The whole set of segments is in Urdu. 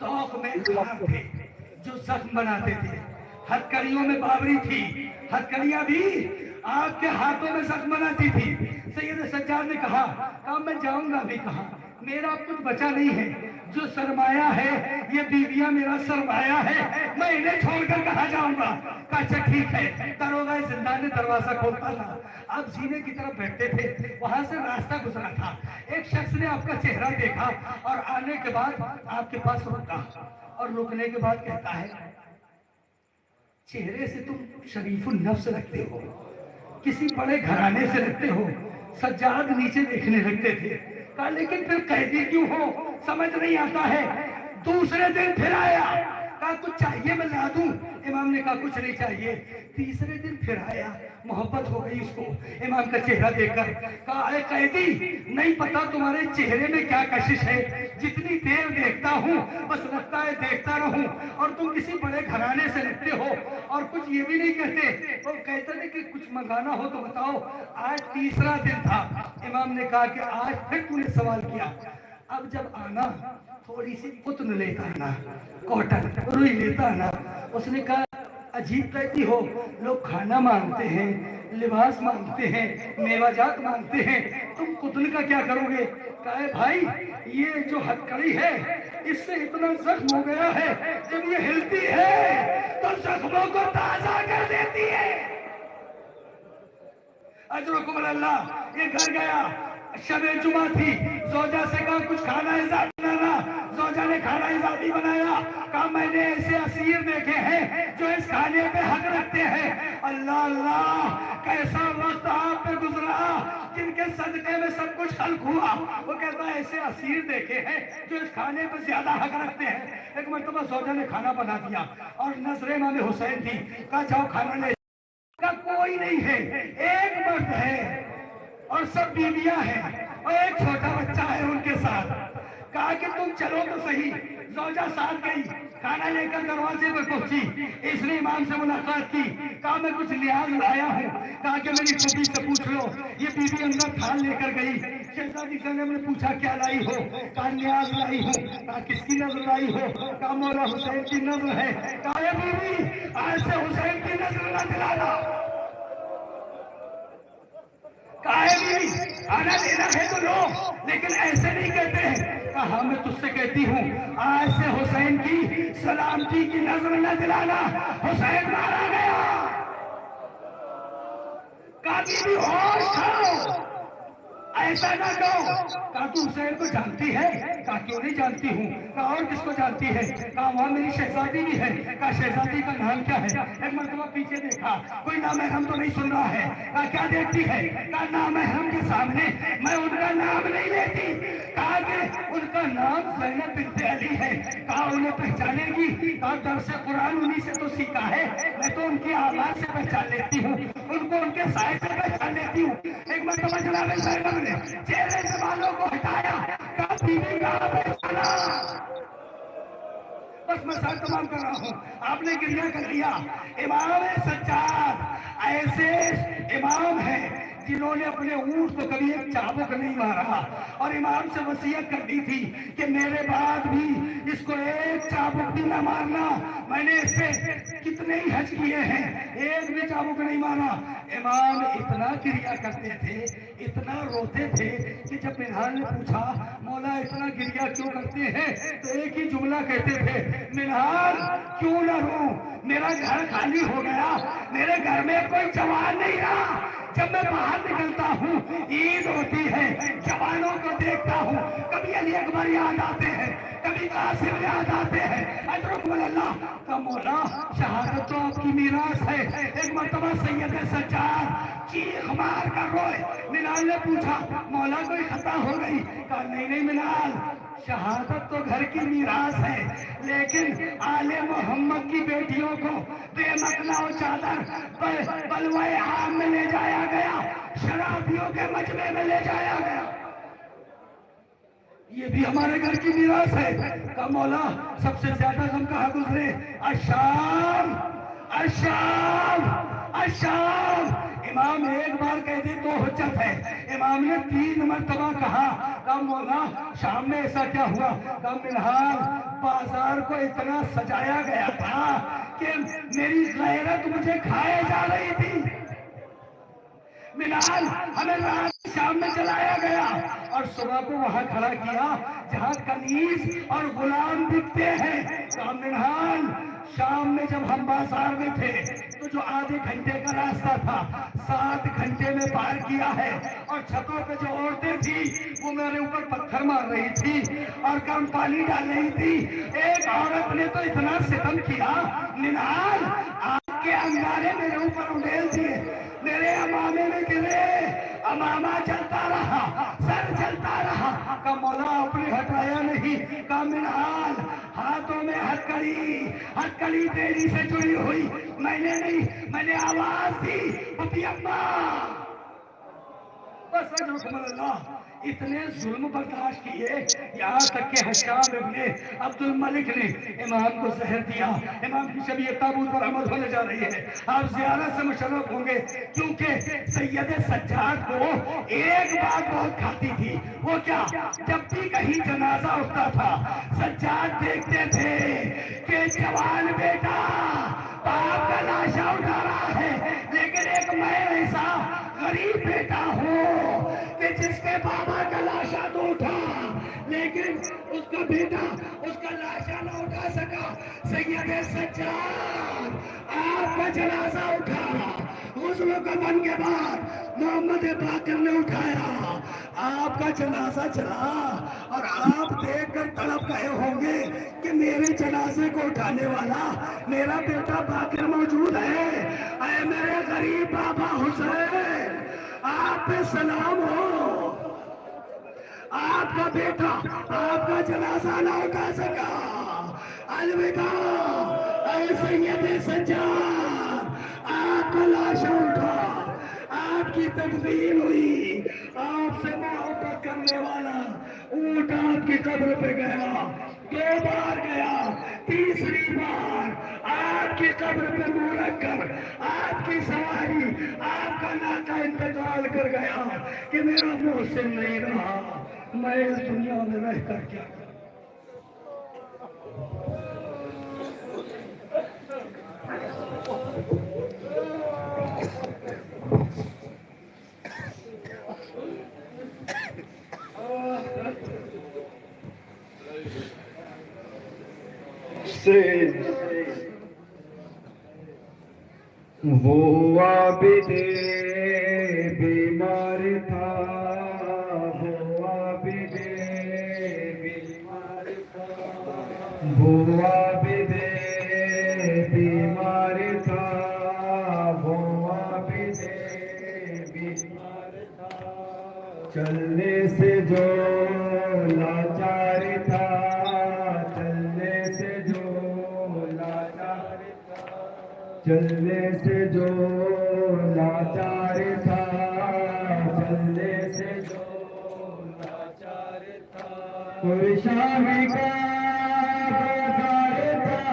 توق میں خار تھے جو زخم بناتے تھے، ہتکڑیوں میں بابری تھی، ہتکڑیاں بھی آپ کے ہاتھوں میں زخم بناتی تھی۔ سید سجاد نے کہا میں جاؤں گا بھی کہاں، میرا کچھ بچا نہیں ہے، جو سرمایہ ہے یہ بیویاں میرا سرمایہ ہے، میں انہیں چھوڑ کر کہاں جاؤں گا؟ کہا اچھا ٹھیک ہے۔ داروغہ زندان نے دروازہ کھولتا تھا، آپ سینے کی طرف بیٹھتے تھے، وہاں سے راستہ گزرا تھا، ایک شخص نے آپ کا چہرہ دیکھا اور آنے کے بعد آپ کے پاس رکا، اور رکنے کے بعد کہتا ہے چہرے سے تم شریف النفس لگتے ہو، کسی بڑے گھرانے سے لگتے ہو۔ سجاد نیچے دیکھنے لگتے تھے، کہا لیکن پھر قیدی کیوں ہو، سمجھ نہیں آتا ہے۔ دوسرے دن پھر آیا، کہا کچھ چاہیے میں لا دوں؟ امام نے کہا کچھ نہیں چاہیے۔ تیسرے دن پھر آیا، محبت ہو گئی اس کو امام کا چہرہ دیکھ کر، کہا اے قیدی نہیں پتا تمہارے چہرے میں کیا کشش ہے، جتنی دیر دیکھتا ہوں بس لگتا ہے دیکھتا رہوں، اور تم کسی بڑے گھرانے سے لگتے ہو اور کچھ یہ بھی نہیں کہتے۔ وہ کہتے ہیں کہ کچھ منگانا ہو تو بتاؤ۔ آج تیسرا دن تھا، امام نے کہا کہ آج پھر تم نے سوال کیا، اب جب آنا تھوڑی سی قطن لیتا آنا، کاٹن روئی لیتا آنا۔ اس نے کہا عجیب قیدی ہو، لوگ کھانا مانگتے ہیں، لباس مانگتے ہیں، میوہ جات مانگتے ہیں، تم قطن کا کیا کرو گے؟ کہا بھائی یہ جو ہتکڑی ہے اس سے اتنا زخم ہو گیا ہے، جب یہ ہلتی ہے تو زخموں کو تازہ کر دیتی ہے۔ اجرکم اللہ۔ یہ گھر گیا، شب جمعہ تھی، زوجہ سے کہا کچھ کھانا اضافی بنانا، زوجہ نے کھانا اضافی بنایا، کہا میں نے ایسے اسیر دیکھے ہیں جو اس کھانے پہ حق رکھتے ہیں۔ اللہ اللہ کیسا وقت آپ پہ گزرا جن کے صدقے میں سب کچھ خلق ہوا۔ وہ کہتا ہے ایسے اسیر دیکھے ہیں جو اس کھانے پہ زیادہ حق رکھتے ہیں۔ ایک مرتبہ زوجہ نے کھانا بنا دیا اور نظر امام حسین تھی، کہا جاؤ کھانا لے۔ کا کوئی نہیں ہے، ایک مرد ہے اور سب بیویاں ہیں اور ایک چھوٹا بچہ ہے ان کے ساتھ۔ کہا کہ تم چلو تو صحیح۔ زوجہ ساتھ گئی، کھانا لے کر دروازے پر پہنچی، اس نے امام سے ملاقات کی، کہا میں کچھ نیاز لایا ہوں۔ کہا کہ میری پھوپھی سے پوچھ لو۔ یہ بیوی اندر تھال لے کر گئی، شہزادی زینب نے پوچھا کیا لائی ہو؟ کہا نیاز لائی ہوں۔ کہا کس کی نظر لائی ہو؟ کہا مولا حسین کی نظر ہے۔ کہا اے بیوی آج سے حسین کی نظر نہ دلانا۔ کھانا لینا ہے تو لو، لیکن ایسے نہیں کہتے ہیں۔ کہا میں تجھ سے کہتی ہوں آج سے حسین کی سلامتی کی نظر نہ دلانا، حسین مارا گیا۔ کہا بیوی ہوش کھاؤ، ایسا نہ کہو۔ کہا تو حسین کو جانتی ہے؟ کہا کیوں نہیں جانتی ہوں۔ کہا اور کس کو جانتی ہے؟ کہا وہاں میری شہزادی بھی ہے۔ کہا شہزادی کا نام کیا ہے؟ ایک مرتبہ پیچھے دیکھا، کوئی نامحرم تو نہیں سن رہا ہے۔ کہا کیا دیکھتی ہے؟ کہا نامحرم کے سامنے میں ان کا نام نہیں لیتی۔ کہا کہ ان کا نام زینب بنت علی ہے۔ کہا انہیں پہچانے گی؟ کہا درس قرآن انہی سے تو سیکھا ہے، میں تو ان کی آواز سے پہچان لیتی ہوں، ان کو ان کے سائے سے پہچان لیتی ہوں۔ ایک مرتبہ جناب زینب نے چہرے سے بالوں کو ہٹایا، کہا بیوی کہاں پہچانا؟ بس میں سر تمام کر رہا ہوں، آپ نے گریہ کر لیا۔ امام سجاد ایسے امام ہیں جنہوں نے اپنے اونٹ کو کبھی ایک چابک نہیں مارا، اور امام سے وصیت کر دی تھی کہ میرے بعد بھی اس کو ایک چابک بھی نہ مارنا۔ میں نے اس سے کتنے ہی حج کیے ہیں، ایک بھی چابک نہیں مارا۔ امام اتنا گریہ کرتے تھے، اتنا روتے تھے کہ جب منہال نے پوچھا مولا اتنا گریہ کیوں کرتے ہیں تو ایک ہی جملہ کہتے تھے، منہال کیوں نہ رو، میرا گھر خالی ہو گیا، میرے گھر میں کوئی جوان نہیں رہا۔ جب میں باہر نکلتا ہوں عید ہوتی ہے، جوانوں کو دیکھتا ہوں، کبھی علی اکبر یاد آتے ہیں، کبھی قاسم یاد آتے ہیں۔ اجرکم اللہ کا مولا شہادت تو آپ کی میراث ہے۔ ایک مرتبہ سید سجاد چیخ مار کر روئے۔ منال نے پوچھا مولا کوئی خطا ہو گئی؟ کہا نہیں منال، شہادت تو گھر کی میراث ہے، لیکن آل محمد کی بیٹیوں کو بے مقلا و چادر بلوائے عام میں لے جایا گیا، شرابیوں کے مجمع میں لے جایا گیا، یہ بھی ہمارے گھر کی میراث ہے۔ کہا مولا سب سے زیادہ غم کہاں گزرے؟ الشام الشام الشام۔ امام ایک بار کہہ دے تو حجت ہے، امام نے 3 مرتبہ کہا مولا شام میں ایسا کیا ہوا؟ کہا منہال بازار کو اتنا سجایا گیا تھا کہ میری غیرت مجھے کھائے جا رہی تھی، منہال ہمیں رات شام میں چلایا گیا اور صبح کو وہاں کھڑا کیا جہاں کنیز اور غلام بکتے ہیں۔ کہا منہال شام میں جب ہم بازار میں تھے تو جو آدھے گھنٹے کا راستہ تھا 7 گھنٹے میں پار کیا ہے، اور چھتوں پہ جو عورتیں تھی وہ میرے اوپر پتھر مار رہی تھی اور کم پانی ڈال رہی تھی۔ ایک عورت نے تو اتنا ستم کیا، منہال آگ کے انگارے میرے اوپر اڈیل دیے، میرے امامے میں گرے، امامہ جلتا رہا، سر جلتا رہا۔ کہا مولا آپ نے ہٹایا نہیں؟ کہا منہال ہاتھوں میں ہتکڑی بیڑی سے جڑی ہوئی میں نے نہیں، میں نے آواز دی پپی اماں، بس حکم اللہ۔ اتنے ظلم برداشت کیے یہاں تک کہ حشام ابن عبد الملک نے امام کو زہر دیا۔ امام کی شبیہ تابوت پر عمل ہونے جا رہی ہے، آپ زیارت سے مشرف ہوں گے، کیونکہ سید سجاد کو ایک بات بہت کھاتی تھی، وہ کیا؟ جب بھی کہیں جنازہ اٹھتا تھا سجاد دیکھتے تھے کہ جوان بیٹا باپ کا لاشا اٹھا رہا ہے، لیکن ایک میں ایسا غریب بیٹا ہوں کہ جس کے بابا کا لاشا تو اٹھا لیکن اس کا بیٹا اس کا لاشا نہ اٹھا سکا۔ سید سجاد آپ کا جنازہ اٹھا، غسل و کفن کے بعد محمد باقر نے اٹھایا، آپ کا جنازہ چلا، اور آپ دیکھ کر تڑپ گئے ہوں گے کہ میرے جنازے کو اٹھانے والا میرا بیٹا باقر موجود ہے۔ اے میرے غریب بابا حسین، آپ پہ سلام ہو، آپ کا بیٹا آپ کا جنازہ نہ اٹھا سکا، الوداع اے سید سجاد، آپ کا لاشا اٹھا، آپ کی تدفین ہوئی، آپ سے محبت کرنے والا اونٹ آپ کی قبر پہ گیا، 2 بار گیا، تیسری بار آپ کی قبر پہ منہ رکھ کر آپ کی سواری آپ کا ناقہ انتقال کر گیا کہ میرا محسن نہیں رہا، میں اس دنیا میں رہ کر کیا کروں؟ وہ عابد بیمار تھا، وہ عابد بیمار تھا، وہ عابد بیمار تھا، وہ عابد بیمار تھا، چلنے سے جو لاچار تھا، چلنے سے جو لاچار تھا، چلنے سے جو لاچار تھا، چلنے سے جو لاچار تھا، کوئی شام کا بازار تھا،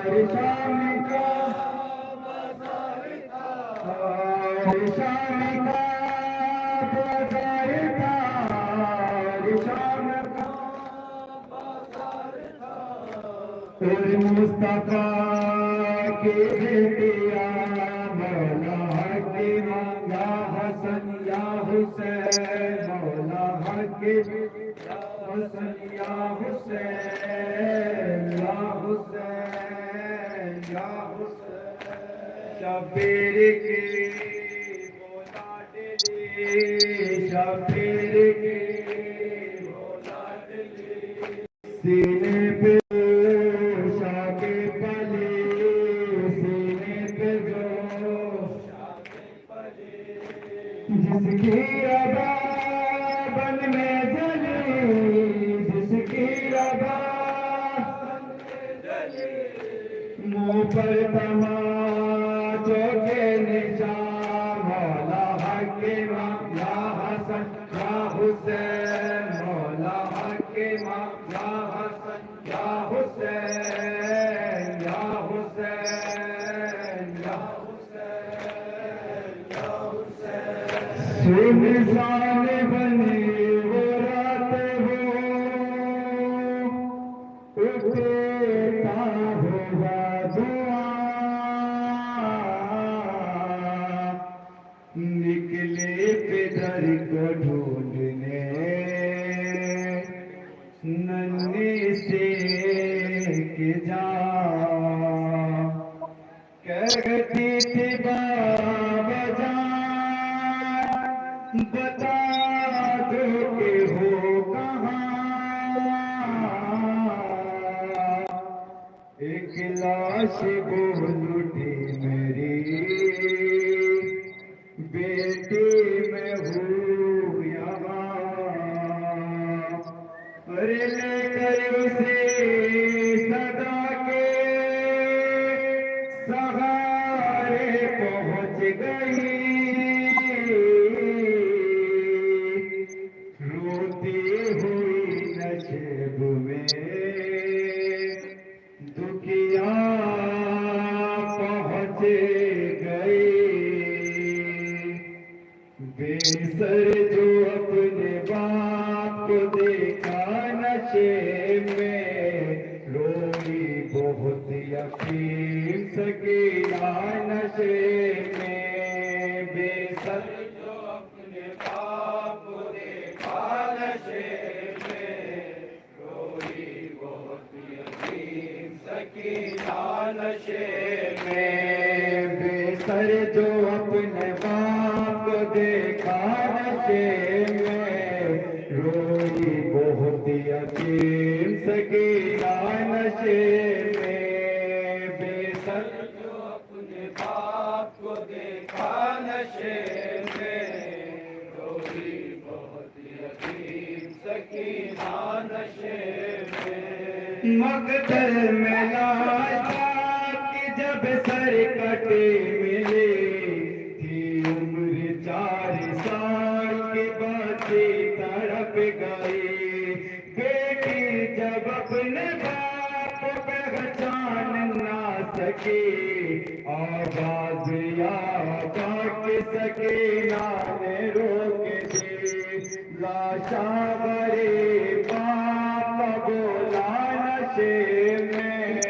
کوئی شام کا بازار تھا، کوئی شام کا بازار تھا، کوئی شام کا بازار تھا، کوئی مصطفیٰ کے بیٹیا مولا کی مانگا حسن یا حسین، مولا کی یا حسن یا حسین، یا حسین یا حسین، شبیر کی مولا ڈلی، شبیر کی مولا ڈلی، سینے پہ جس کی ادا بن میں جلی، جس کی ادا بن میں جلی، منہ پر تماچوں کے نشان، مولا حکیم یا حسن یا حسین، مولا حکیم یا حسن یا حسین، یا حسین یا حسین، انسان بنے وہ رات ہو دیتا ہوگا دعا نکلے پدر کو ڈھونڈنے ننھے سے کہ جا کہتی تھی بابا جان بتا دو کہ ہو کہاں ایک لاش بول اٹھی میری بیٹی میں ہوں یہاں ارے لے کر اسے صدا کے سہارے پہنچ گئی روتی ہوئی نشیب میں دکھیا پہنچ گئی بے سر جو اپنے باپ کو دیکھا نشے میں روئی بہت یتیم سکینہ نشے میں بے سر جو اپنے باپ کو دیکھا نشے میں روئی بہت یتیم سکینہ نشے میں بے سر جو اپنے باپ کو دیکھا نشے میں روئی بہت یتیم سکینہ نشے میں بے سر جو اپنے باپ کو دیکھا نشے میں روئی بہت یتیم سکینہ نشے میں مقتل میں لاش کی جب سر کٹے ملے تھی عمر 4 سال کی بچی تڑپ گئی بیٹی جب اپنے باپ کو پہچان نہ سکی آواز یا پاک سکینہ نے روک دی لاشا بڑے باپ بولا نشے میں